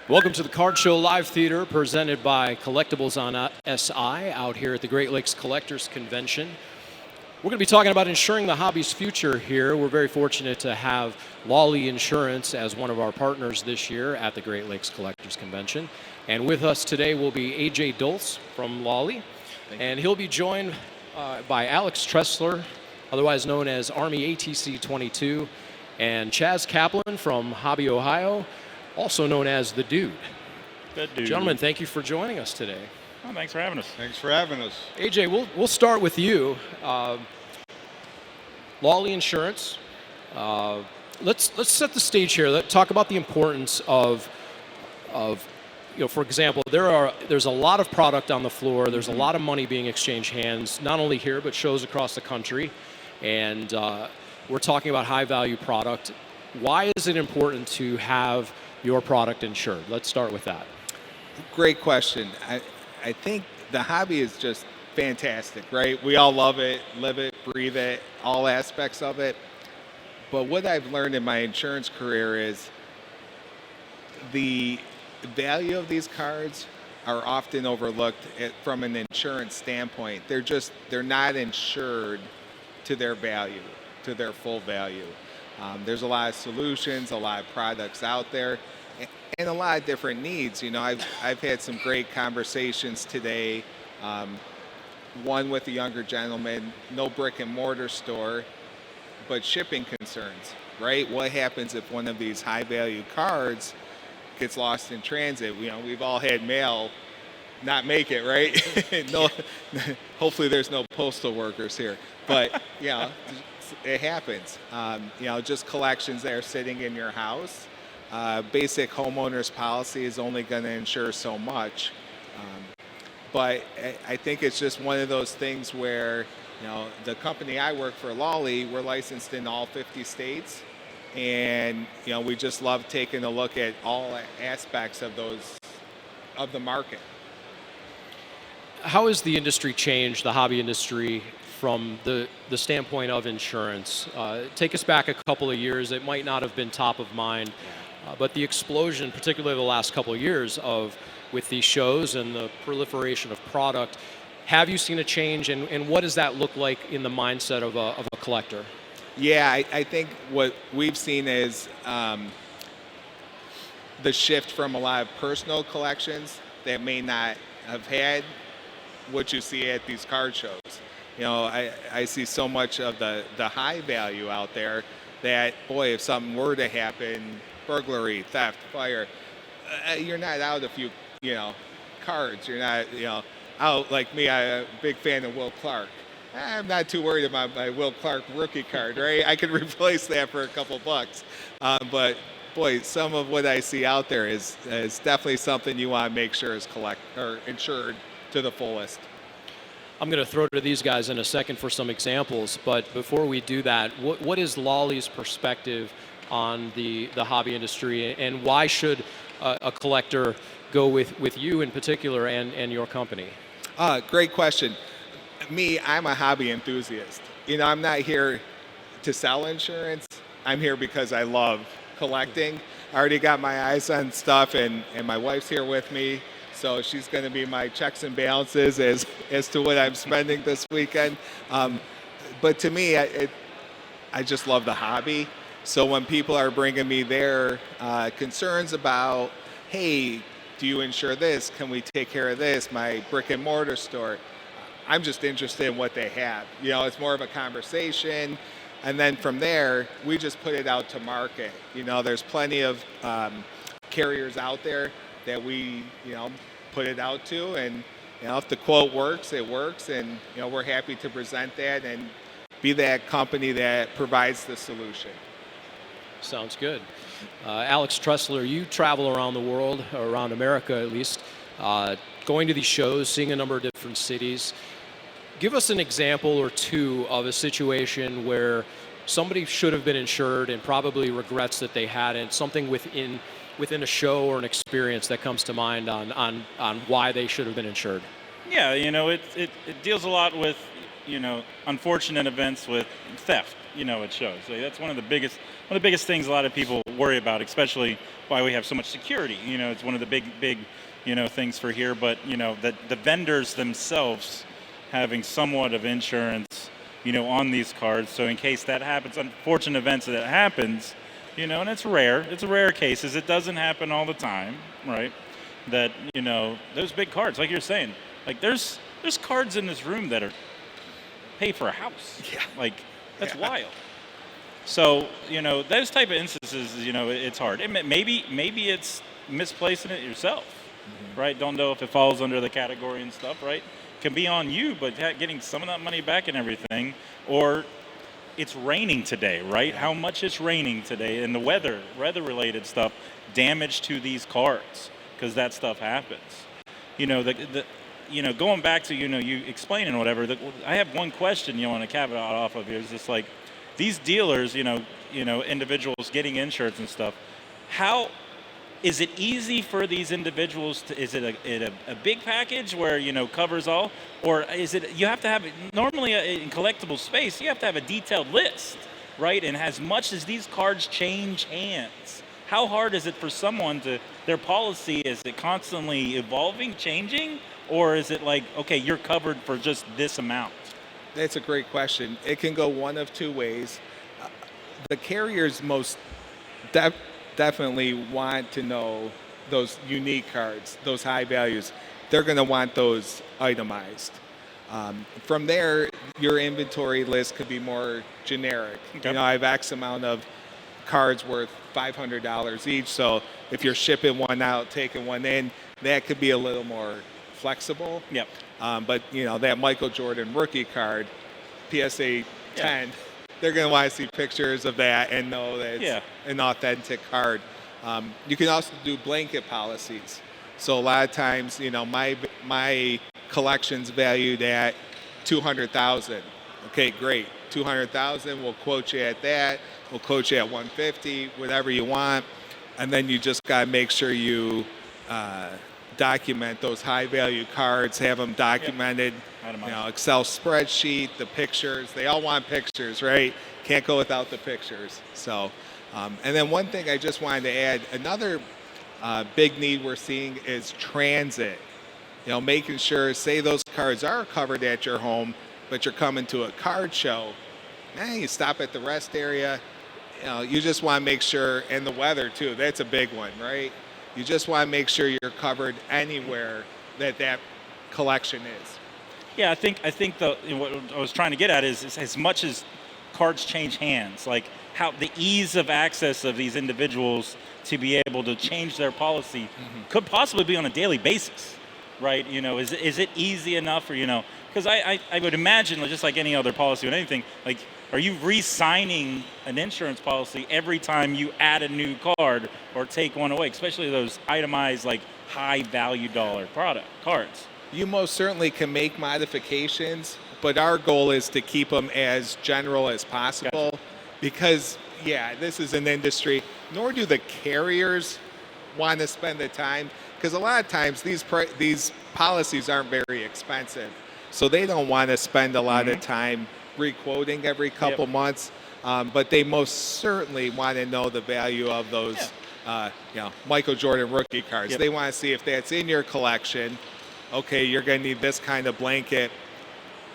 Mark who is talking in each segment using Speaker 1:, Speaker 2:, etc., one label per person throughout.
Speaker 1: Welcome to the Card Show Live Theater presented by Collectibles on SI out here at the Great Lakes Collectors Convention. We're going to be talking about insuring the hobby's future here. We're very fortunate to have Lawley Insurance as one of our partners this year at the Great Lakes Collectors Convention. And with us today will be AJ Dolce from Lawley. And he'll be joined by Alex Tressler, otherwise known as Army ATC 22, and Chaz Kaplan from Hobby Ohio, also known as The Dude.
Speaker 2: The Dude.
Speaker 1: Gentlemen, thank you for joining us today.
Speaker 2: Oh, thanks for having us.
Speaker 3: Thanks for having us.
Speaker 1: AJ, we'll start with you. Lawley Insurance. Let's set the stage here. Let's talk about the importance of for example, there's a lot of product on the floor. There's a lot of money being exchanged hands, not only here but shows across the country, and we're talking about high value product. Why is it important to have your product insured? Let's start with that.
Speaker 3: Great question. I think the hobby is just fantastic, right? We all love it, live it, breathe it, all aspects of it. But what I've learned in my insurance career is the value of these cards are often overlooked from an insurance standpoint. They're not insured to their value, to their full value. There's a lot of solutions, a lot of products out there, and a lot of different needs. You know, I've had some great conversations today. One with a younger gentleman, no brick and mortar store, but shipping concerns, right? What happens if one of these high value cards gets lost in transit? You know, we've all had mail not make it, right? No, hopefully there's no postal workers here, but it happens. Just collections that are sitting in your house. Basic homeowner's policy is only going to insure so much. But I think it's just one of those things where, the company I work for, Lawley, we're licensed in all 50 states. And, we just love taking a look at all aspects of the market.
Speaker 1: How has the industry changed, the hobby industry, from the standpoint of insurance? Take us back a couple of years. It might not have been top of mind, but the explosion, particularly the last couple of years with these shows and the proliferation of product, have you seen a change, and what does that look like in the mindset of a collector?
Speaker 3: Yeah, I think what we've seen is the shift from a lot of personal collections that may not have had what you see at these card shows. I see so much of the high value out there that, boy, if something were to happen, burglary, theft, fire, you're not out a few, cards. You're not, out like me. I'm a big fan of Will Clark. I'm not too worried about my Will Clark rookie card, right? I could replace that for a couple bucks. But, boy, some of what I see out there is definitely something you want to make sure is insured to the fullest.
Speaker 1: I'm going to throw to these guys in a second for some examples, but before we do that, what is Lawley's perspective on the hobby industry, and why should a collector go with you in particular and your company?
Speaker 3: Great question. I'm a hobby enthusiast. I'm not here to sell insurance. I'm here because I love collecting. I already got my eyes on stuff, and my wife's here with me. So she's going to be my checks and balances as to what I'm spending this weekend. But to me, I just love the hobby. So when people are bringing me their concerns about, hey, do you insure this? Can we take care of this? My brick and mortar store. I'm just interested in what they have. It's more of a conversation. And then from there, we just put it out to market. There's plenty of carriers out there that we, put it out to, and if the quote works, it works, and we're happy to present that and be that company that provides the solution.
Speaker 1: Sounds good. Alex Tressler, you travel around the world, or around America at least, going to these shows, seeing a number of different cities. Give us an example or two of a situation where somebody should have been insured and probably regrets that they hadn't, something within a show or an experience that comes to mind on why they should have been insured.
Speaker 2: Yeah, it deals a lot with, unfortunate events with theft, at shows. So that's one of the biggest one of the biggest things a lot of people worry about, especially why we have so much security. It's one of the big things for here. But the vendors themselves having somewhat of insurance, on these cards. So in case that happens, unfortunate events that happens, and it's rare. It's a rare cases. It doesn't happen all the time, right? That those big cards, like you're saying, like there's cards in this room that are pay for a house.
Speaker 3: Yeah.
Speaker 2: Like that's wild. So those type of instances, it's hard. Maybe it's misplacing it yourself, right? Don't know if it falls under the category and stuff, right? Can be on you, but getting some of that money back and everything, or it's raining today, right? How much it's raining today, and the weather-related stuff, damage to these cards, because that stuff happens. Going back to you explaining whatever. I have one question, on a caveat off of here. Is just like these dealers, individuals getting insurance and stuff. How is it easy for these individuals to? Is it a big package where covers all, or is it you have to have normally in collectible space you have to have a detailed list, right? And as much as these cards change hands, how hard is it for someone to their policy? Is it constantly evolving, changing, or is it like okay, you're covered for just this amount?
Speaker 3: That's a great question. It can go one of two ways. The carriers most definitely want to know those unique cards, those high values. They're going to want those itemized. From there, your inventory list could be more generic.
Speaker 2: Okay.
Speaker 3: I have X amount of cards worth $500 each. So if you're shipping one out, taking one in, that could be a little more flexible.
Speaker 2: Yep.
Speaker 3: But that Michael Jordan rookie card, PSA 10, they're going to want to see pictures of that and know that it's an authentic card. You can also do blanket policies. So a lot of times, my collection's valued at $200,000. Okay, great. $200,000. We'll quote you at that. We'll quote you at $150, whatever you want, and then you just got to make sure you document those high-value cards. Have them documented. Excel spreadsheet, the pictures. They all want pictures, right? Can't go without the pictures. So, and then one thing I just wanted to add, another big need we're seeing is transit. Making sure, say those cards are covered at your home, but you're coming to a card show. You stop at the rest area. You just want to make sure, and the weather too. That's a big one, right? You just want to make sure you're covered anywhere that collection is.
Speaker 2: Yeah, I think what I was trying to get at is as much as cards change hands, like how the ease of access of these individuals to be able to change their policy could possibly be on a daily basis, right? Is it easy enough for because I would imagine just like any other policy or anything, like are you re-signing an insurance policy every time you add a new card or take one away, especially those itemized like high value dollar cards?
Speaker 3: You most certainly can make modifications, but our goal is to keep them as general as possible.
Speaker 2: Gotcha.
Speaker 3: Because, this is an industry, nor do the carriers want to spend the time, because a lot of times these policies aren't very expensive. So they don't want to spend a lot of time re-quoting every couple months, but they most certainly want to know the value of those Michael Jordan rookie cards. They want to see if that's in your collection. Okay, you're going to need this kind of blanket.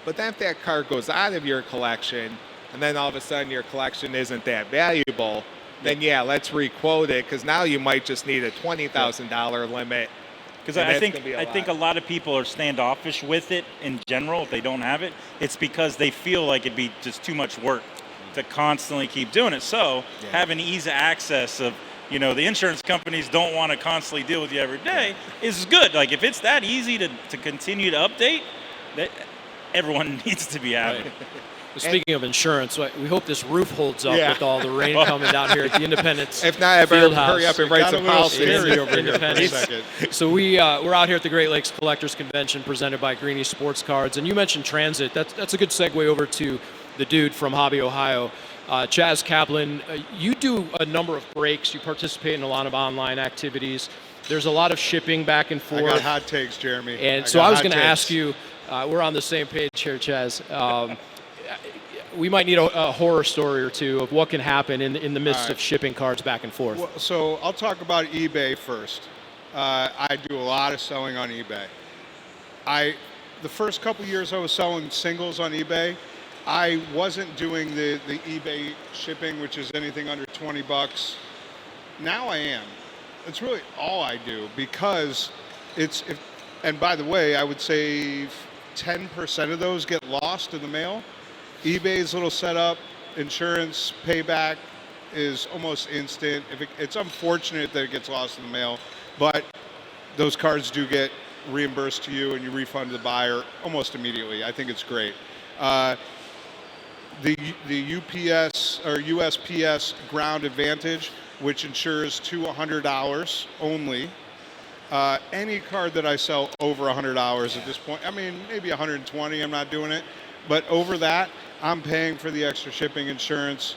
Speaker 3: But then if that card goes out of your collection, and then all of a sudden your collection isn't that valuable, then let's re-quote it, because now you might just need a $20,000 limit.
Speaker 2: Because I think a lot of people are standoffish with it in general if they don't have it. It's because they feel like it'd be just too much work to constantly keep doing it. So having ease of access of the insurance companies don't want to constantly deal with you every day is good. Like if it's that easy to continue to update, that everyone needs to be having.
Speaker 1: Right. Speaking of insurance, we hope this roof holds up with all the rain coming down here at the Independence.
Speaker 3: If not, I better hurry up and write some policy
Speaker 1: over Independence. So we're out here at the Great Lakes Collectors Convention presented by Greenie Sports Cards, and you mentioned transit. That's a good segue over to the dude from Hobby, Ohio. Chaz Kaplan, you do a number of breaks. You participate in a lot of online activities. There's a lot of shipping back and forth.
Speaker 4: I got hot takes, Jeremy.
Speaker 1: And so I was going to ask you, we're on the same page here, Chaz. we might need a horror story or two of what can happen in the midst
Speaker 4: All right.
Speaker 1: of shipping cards back and forth.
Speaker 4: Well, so I'll talk about eBay first. I do a lot of selling on eBay. The first couple years I was selling singles on eBay, I wasn't doing the eBay shipping, which is anything under $20. Now I am. It's really all I do because and by the way, I would say 10% of those get lost in the mail. eBay's little setup, insurance, payback is almost instant. It's unfortunate that it gets lost in the mail, but those cards do get reimbursed to you and you refund to the buyer almost immediately. I think it's great. The UPS or USPS Ground Advantage, which insures to $100 only. Any card that I sell over $100 at this point, I mean, maybe 120, I'm not doing it. But over that, I'm paying for the extra shipping insurance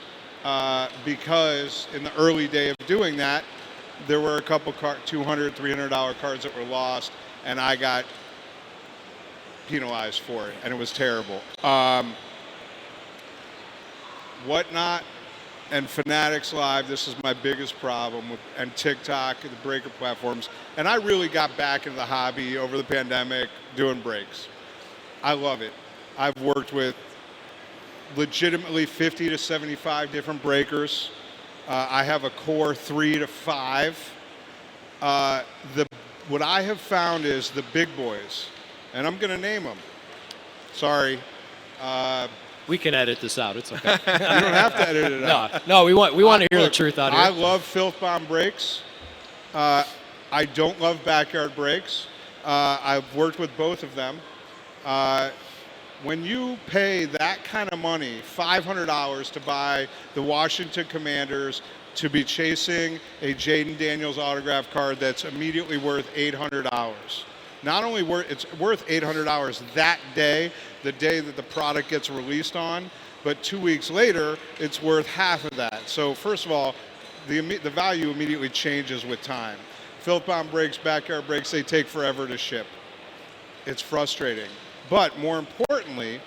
Speaker 4: because in the early day of doing that, there were a couple $200, $300 cards that were lost, and I got penalized for it, and it was terrible. Whatnot and Fanatics Live, this is my biggest problem with, and TikTok and the breaker platforms. And I really got back into the hobby over the pandemic doing breaks. I love it. I've worked with legitimately 50 to 75 different breakers. I have a core 3 to 5. What I have found is the big boys, and I'm going to name them. Sorry.
Speaker 1: We can edit this out. It's okay.
Speaker 4: You don't have to edit it out.
Speaker 1: No, we want to hear the truth out here.
Speaker 4: I love Filth Bomb Brakes. I don't love Backyard Brakes. I've worked with both of them. When you pay that kind of money, $500 to buy the Washington Commanders, to be chasing a Jaden Daniels autograph card that's immediately worth $800. Not only it's worth $800 that day, the day that the product gets released on, but 2 weeks later, it's worth half of that. So first of all, the value immediately changes with time. Filth Bomb Brakes, Backyard Brakes, they take forever to ship. It's frustrating. But more importantly,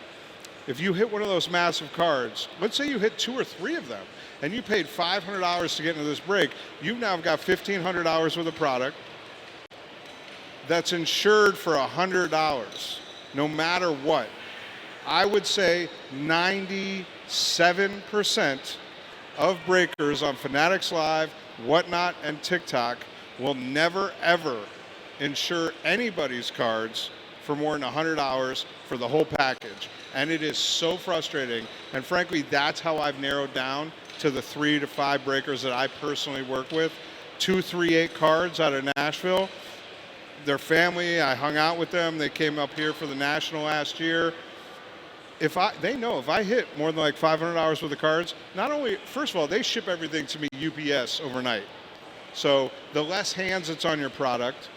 Speaker 4: if you hit one of those massive cards, let's say you hit 2 or 3 of them, and you paid $500 to get into this break, you've now got $1,500 worth of product that's insured for $100, no matter what. I would say 97% of breakers on Fanatics Live, Whatnot, and TikTok will never, ever insure anybody's cards for more than $100 for the whole package. And it is so frustrating. And frankly, that's how I've narrowed down to the 3 to 5 breakers that I personally work with. 238 cards out of Nashville. Their family, I hung out with them. They came up here for the National last year. They know if I hit more than like $500 worth of cards, not only, first of all, they ship everything to me UPS overnight. So the less hands it's on your product,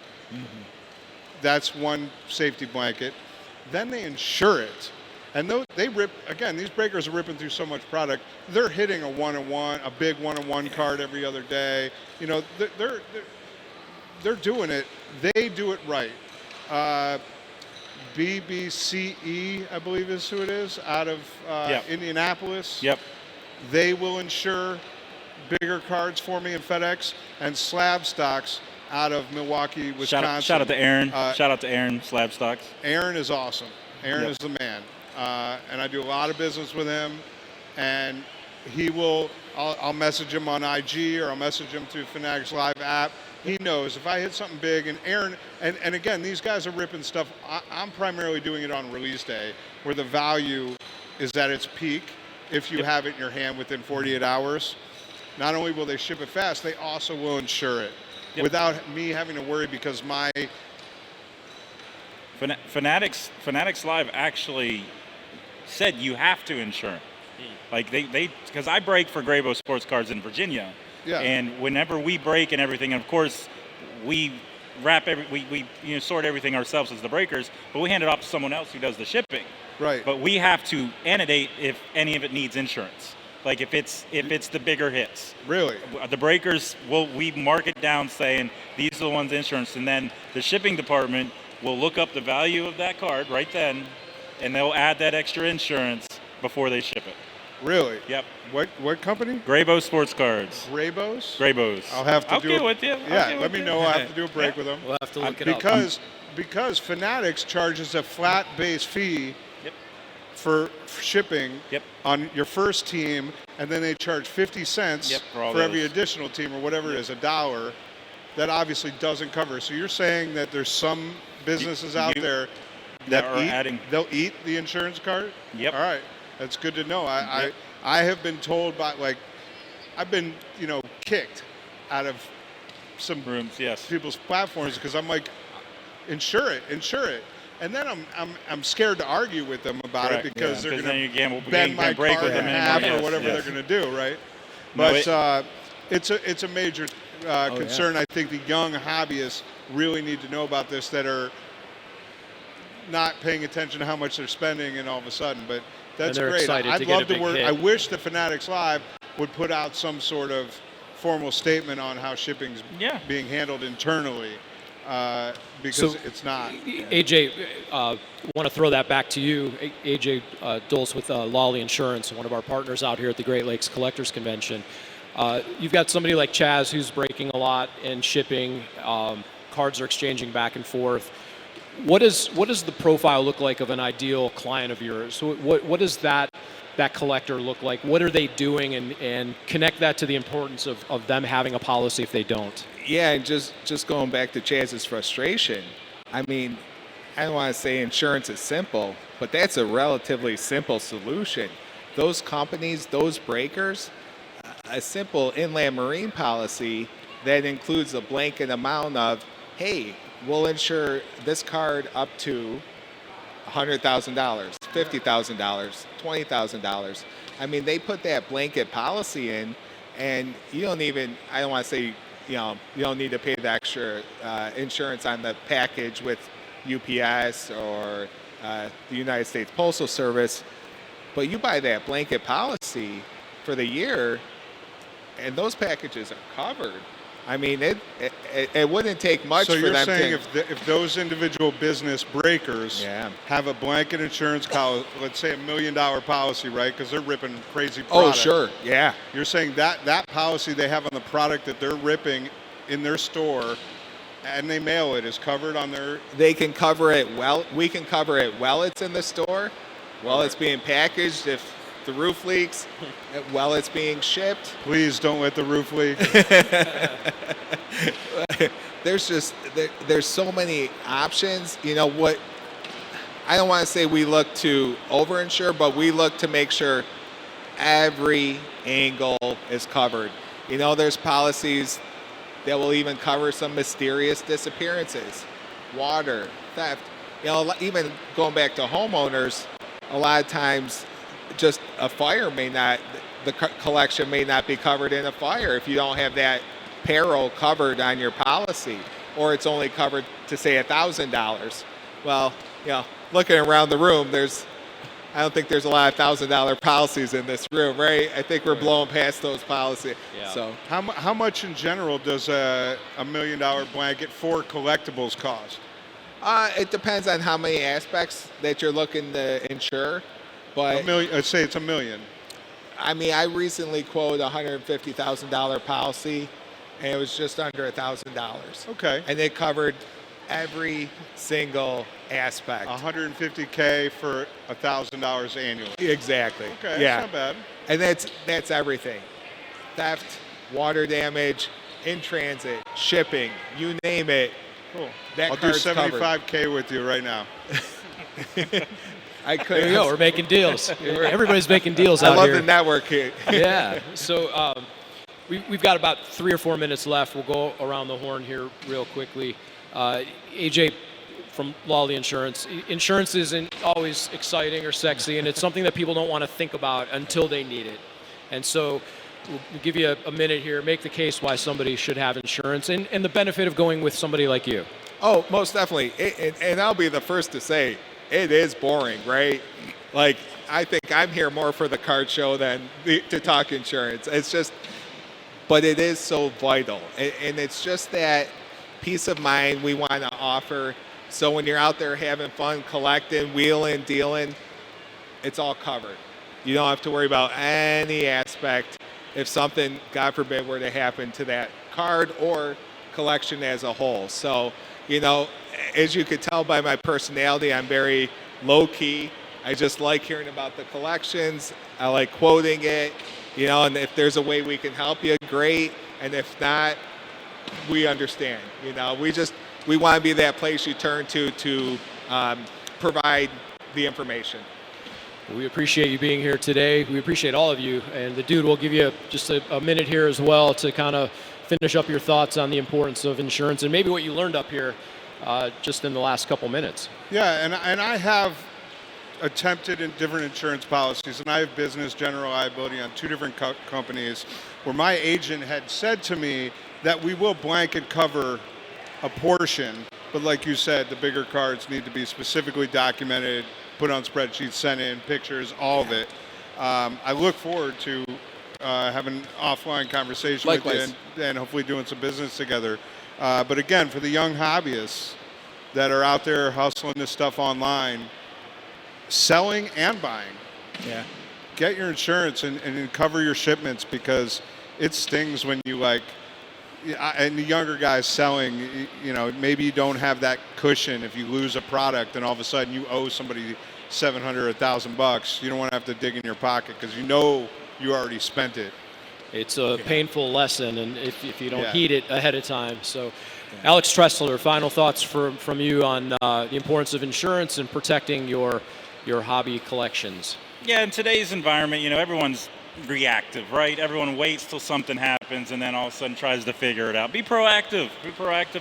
Speaker 4: that's one safety blanket. Then they insure it. And they rip, again, these breakers are ripping through so much product. They're hitting a one-on-one, a big one-on-one card every other day. You know, they're doing it. They do it right. BBCE, I believe is who it is, out of Indianapolis.
Speaker 2: Yep.
Speaker 4: They will insure bigger cards for me in FedEx, and Slab Stocks out of Milwaukee, Wisconsin.
Speaker 2: Shout out to Aaron. Shout out to Aaron, Slab Stocks.
Speaker 4: Aaron is awesome. Aaron is the man. And I do a lot of business with him. And I'll message him on IG, or I'll message him through Fanatics Live app. He knows if I hit something big, and Aaron, and again, these guys are ripping stuff. I'm primarily doing it on release day, where the value is at its peak if you have it in your hand within 48 hours. Not only will they ship it fast, they also will insure it without me having to worry, because my
Speaker 2: Fanatics Live actually said you have to insure it. Like they because I break for Grabo Sports Cards in Virginia.
Speaker 4: Yeah.
Speaker 2: And whenever we break and everything, and of course we wrap we sort everything ourselves as the breakers, but we hand it off to someone else who does the shipping.
Speaker 4: Right.
Speaker 2: But we have to annotate if any of it needs insurance. Like if it's the bigger hits.
Speaker 4: Really?
Speaker 2: The breakers we mark it down saying these are the ones insurance, and then the shipping department will look up the value of that card right then, and they'll add that extra insurance, before they ship it.
Speaker 4: Really?
Speaker 2: Yep.
Speaker 4: What company?
Speaker 2: Graybo Sports Cards.
Speaker 4: Raybos?
Speaker 2: Graybos.
Speaker 4: I'll have to
Speaker 2: I'll
Speaker 4: do
Speaker 2: get
Speaker 4: it.
Speaker 2: with you.
Speaker 4: Yeah, let me know. I'll have to do a break with them.
Speaker 1: We'll have to look it up.
Speaker 4: Because Fanatics charges a flat base fee
Speaker 2: Yep.
Speaker 4: for shipping
Speaker 2: Yep.
Speaker 4: on your first team, and then they charge 50 cents
Speaker 2: Yep, for all
Speaker 4: every
Speaker 2: those.
Speaker 4: additional team or whatever it is, $1. That obviously doesn't cover. So you're saying that there's some businesses out there
Speaker 2: that are
Speaker 4: eat,
Speaker 2: adding.
Speaker 4: they'll eat the insurance card?
Speaker 2: Yep.
Speaker 4: All right. That's good to know.
Speaker 2: Yep.
Speaker 4: I have been told by, like, I've been, kicked out of some
Speaker 2: Rooms, yes.
Speaker 4: people's platforms because I'm like, insure it. And then I'm scared to argue with them about
Speaker 2: Correct.
Speaker 4: it because they're
Speaker 2: Because
Speaker 4: going
Speaker 2: then you
Speaker 4: to
Speaker 2: gamble,
Speaker 4: bend my
Speaker 2: break
Speaker 4: car
Speaker 2: with
Speaker 4: in
Speaker 2: them
Speaker 4: half
Speaker 2: anymore.
Speaker 4: or whatever
Speaker 2: Yes.
Speaker 4: they're going to do, right?
Speaker 2: No,
Speaker 4: But it's a major concern. I think the young hobbyists really need to know about this that are not paying attention to how much they're spending and all of a sudden. But that's
Speaker 1: they're
Speaker 4: great.
Speaker 1: excited
Speaker 4: I'd
Speaker 1: to get
Speaker 4: love
Speaker 1: a
Speaker 4: to
Speaker 1: big
Speaker 4: work.
Speaker 1: hit.
Speaker 4: I wish the Fanatics Live would put out some sort of formal statement on how shipping's being handled internally. Because
Speaker 1: So,
Speaker 4: it's not.
Speaker 1: AJ, want to throw that back to you. AJ Dolce with Lawley Insurance, one of our partners out here at the Great Lakes Collectors Convention. You've got somebody like Chaz who's breaking a lot in shipping. Cards are exchanging back and forth. What does the profile look like of an ideal client of yours? What does that collector look like? What are they doing, and connect that to the importance of them having a policy if they don't?
Speaker 3: Yeah, and just going back to Chaz's frustration, I mean, I don't want to say insurance is simple, but that's a relatively simple solution. Those companies, those breakers, a simple inland marine policy that includes a blanket amount of, hey, we'll insure this card up to $100,000, $50,000, $20,000. I mean, they put that blanket policy in, and you don't even, I don't want to say, you don't need to pay the extra insurance on the package with UPS or the United States Postal Service, but you buy that blanket policy for the year, and those packages are covered. I mean, it wouldn't take much
Speaker 4: So
Speaker 3: for
Speaker 4: you're
Speaker 3: them
Speaker 4: saying
Speaker 3: to.
Speaker 4: if those individual business breakers
Speaker 3: Yeah.
Speaker 4: have a blanket insurance policy, let's say $1 million policy, right? Because they're ripping crazy
Speaker 3: Oh,
Speaker 4: products.
Speaker 3: sure, yeah.
Speaker 4: You're saying that policy they have on the product that they're ripping in their store, and they mail it, is covered on their.
Speaker 3: They can cover it well. We can cover it while it's in the store, while it's being packaged. If the roof leaks, while it's being shipped.
Speaker 4: Please don't let the roof leak.
Speaker 3: There's so many options. You know what? I don't want to say we look to overinsure, but we look to make sure every angle is covered. You know, there's policies that will even cover some mysterious disappearances, water, theft. You know, even going back to homeowners, a lot of times just a fire the collection may not be covered in a fire if you don't have that peril covered on your policy, or it's only covered to say $1,000. Well, looking around the room, I don't think there's a lot of $1,000 policies in this room, right? I think we're blowing past those policies.
Speaker 1: Yeah.
Speaker 3: So
Speaker 4: How much in general does a $1 million blanket for collectibles cost?
Speaker 3: it depends on how many aspects that you're looking to insure. But
Speaker 4: $1 million. Let's say it's $1 million.
Speaker 3: I mean, I recently quoted a $150,000 policy, and it was just under $1,000.
Speaker 4: Okay.
Speaker 3: And it covered every single aspect.
Speaker 4: $150K for $1,000 annually.
Speaker 3: Exactly.
Speaker 4: Okay,
Speaker 3: Yeah.
Speaker 4: that's not bad.
Speaker 3: And that's everything. Theft, water damage, in transit, shipping, you name it.
Speaker 4: Cool.
Speaker 3: That
Speaker 4: I'll do
Speaker 3: card's covered.
Speaker 4: $75K with you right now.
Speaker 3: I could.
Speaker 1: There you go. We're making deals. Everybody's making deals
Speaker 3: I
Speaker 1: out
Speaker 3: love
Speaker 1: here.
Speaker 3: the network here.
Speaker 1: Yeah. So we've got about 3 or 4 minutes left. We'll go around the horn here real quickly. AJ from Lawley Insurance. Insurance isn't always exciting or sexy, and it's something that people don't want to think about until they need it. And so we'll give you a minute here. Make the case why somebody should have insurance and the benefit of going with somebody like you.
Speaker 3: Oh, most definitely. And I'll be the first to say, it is boring, right? Like, I think I'm here more for the card show than to talk insurance. It's just, but it is so vital. And it's just that peace of mind we want to offer. So when you're out there having fun, collecting, wheeling, dealing, it's all covered. You don't have to worry about any aspect if something, God forbid, were to happen to that card or collection as a whole. So, as you could tell by my personality, I'm very low key. I just like hearing about the collections. I like quoting it, and if there's a way we can help you, great. And if not, we understand. We want to be that place you turn to provide the information.
Speaker 1: We appreciate you being here today. We appreciate all of you. And the dude will give you just a minute here as well to kind of finish up your thoughts on the importance of insurance and maybe what you learned up here just in the last couple minutes.
Speaker 4: Yeah, and I have attempted in different insurance policies, and I have business general liability on 2 different companies where my agent had said to me that we will blanket cover a portion, but like you said, the bigger cards need to be specifically documented, put on spreadsheets, sent in, pictures, all of it. I look forward to having an offline conversation
Speaker 1: Likewise.
Speaker 4: with you and hopefully doing some business together. But again, for the young hobbyists that are out there hustling this stuff online, selling and buying, get your insurance and cover your shipments, because it stings when you and the younger guys selling, maybe you don't have that cushion if you lose a product and all of a sudden you owe somebody $700 or $1,000. You don't want to have to dig in your pocket because you already spent it.
Speaker 1: It's a painful lesson, and if you don't heed it ahead of time. So, Alex Tressler, final thoughts from you on the importance of insurance and protecting your hobby collections.
Speaker 2: Yeah, in today's environment, everyone's reactive, right? Everyone waits till something happens and then all of a sudden tries to figure it out. Be proactive.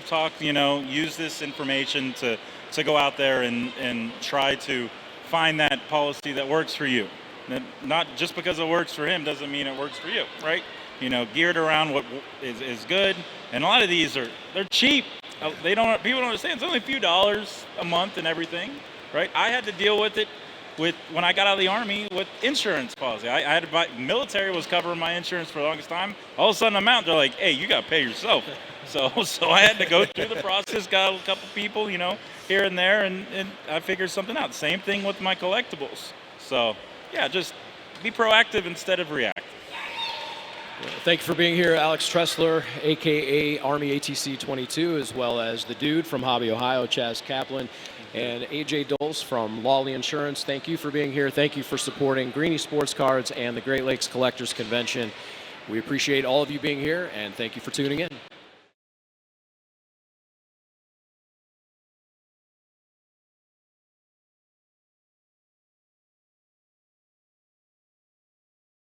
Speaker 2: Talk, use this information to go out there and try to find that policy that works for you. Not just because it works for him doesn't mean it works for you, right? Geared around what is good. And a lot of these they're cheap. People don't understand. It's only a few dollars a month and everything, right? I had to deal with it when I got out of the Army with insurance policy. I had to buy, military was covering my insurance for the longest time. All of a sudden I'm out, they're like, hey, you got to pay yourself. So I had to go through the process, got a couple people, here and there, and I figured something out. Same thing with my collectibles. So, yeah, just be proactive instead of reactive.
Speaker 1: Thank you for being here, Alex Tressler, a.k.a. Army ATC 22, as well as the dude from Hobby, Ohio, Chaz Kaplan, and A.J. Dolce from Lawley Insurance. Thank you for being here. Thank you for supporting Greenie Sports Cards and the Great Lakes Collectors Convention. We appreciate all of you being here, and thank you for tuning in.